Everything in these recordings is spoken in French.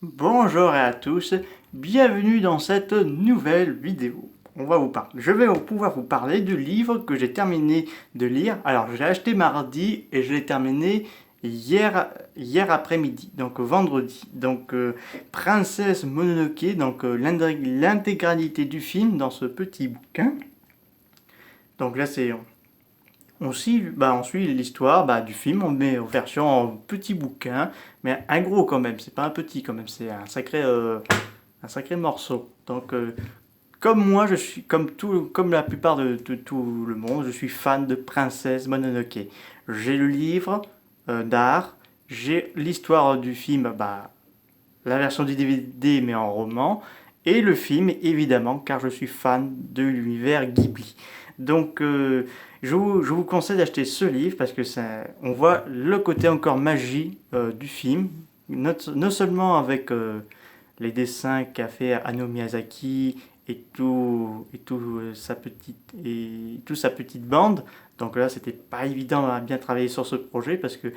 Bonjour à tous, bienvenue dans cette nouvelle vidéo. Je vais pouvoir vous parler du livre que j'ai terminé de lire. Alors, je l'ai acheté mardi et je l'ai terminé hier après-midi, donc vendredi. Princesse Mononoke, l'intégralité du film dans ce petit bouquin. Donc là, on suit l'histoire du film, on met en version en petit bouquin, mais un gros quand même, c'est pas un petit quand même, c'est un sacré morceau. Comme moi, comme la plupart de tout le monde, je suis fan de Princesse Mononoke. J'ai le livre d'art, j'ai l'histoire du film, la version du DVD mais en roman, et le film évidemment car je suis fan de l'univers Ghibli. Donc je vous conseille d'acheter ce livre parce que on voit le côté encore magie du film, non seulement avec les dessins qu'a fait Hayao Miyazaki et toute sa petite bande. Donc là, c'était pas évident à bien travailler sur ce projet parce que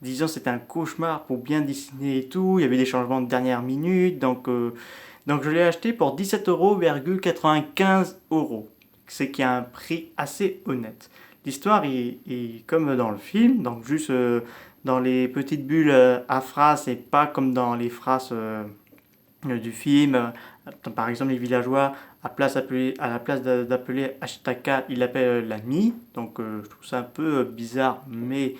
disons c'était un cauchemar pour bien dessiner et tout. Il y avait des changements de dernière minute, donc je l'ai acheté pour 17,95 €. C'est qui a un prix assez honnête. L'histoire est comme dans le film, donc juste dans les petites bulles à phrases et pas comme dans les phrases du film. Par exemple, les villageois, à la place d'appeler Ashitaka, ils l'appellent l'ami. Donc je trouve ça un peu bizarre, mais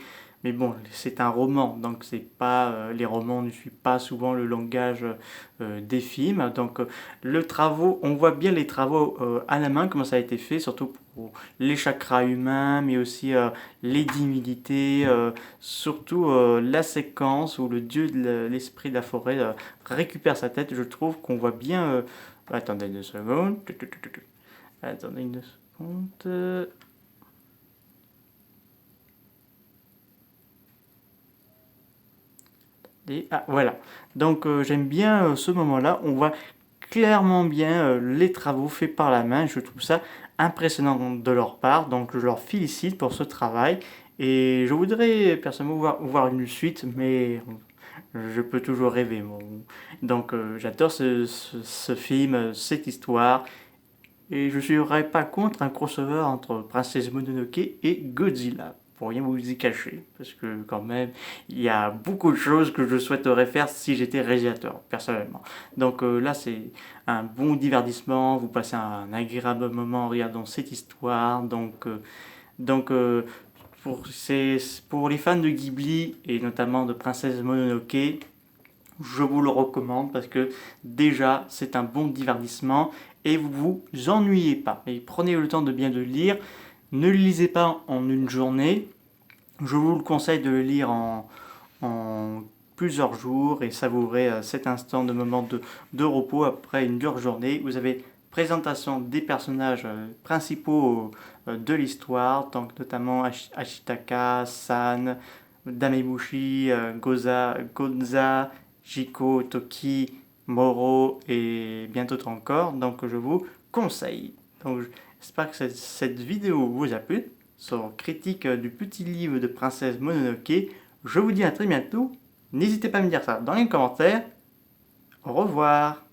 bon, c'est un roman, donc c'est pas les romans ne suivent pas souvent le langage des films. On voit bien les travaux à la main, comment ça a été fait, surtout pour les chakras humains, mais aussi les divinités, surtout la séquence où le dieu de l'esprit de la forêt récupère sa tête. Je trouve qu'on voit bien. Attendez une seconde. Attendez une seconde. Voilà. J'aime bien ce moment-là. On voit clairement bien les travaux faits par la main. Je trouve ça impressionnant de leur part. Donc je leur félicite pour ce travail. Et je voudrais personnellement voir une suite, mais je peux toujours rêver. J'adore ce film, cette histoire. Et je ne serais pas contre un crossover entre Princesse Mononoke et Godzilla, pour rien vous y cacher. Parce que quand même, il y a beaucoup de choses que je souhaiterais faire si j'étais réalisateur, personnellement. Là, c'est un bon divertissement, vous passez un agréable moment en regardant cette histoire. Donc euh, pour les fans de Ghibli, et notamment de Princesse Mononoke, je vous le recommande parce que déjà c'est un bon divertissement et vous vous ennuyez pas. Et prenez le temps de bien le lire. Ne le lisez pas en une journée. Je vous le conseille de le lire en plusieurs jours et savourer cet instant de moment de repos après une dure journée. Vous avez présentation des personnages principaux de l'histoire, donc notamment Ashitaka, San, Damebushi, Gonza, Jiko, Toki, Moro et bien d'autres encore. Donc je vous conseille. J'espère que cette vidéo vous a plu. Sur critique du petit livre de Princesse Mononoke. Je vous dis à très bientôt. N'hésitez pas à me dire ça dans les commentaires. Au revoir.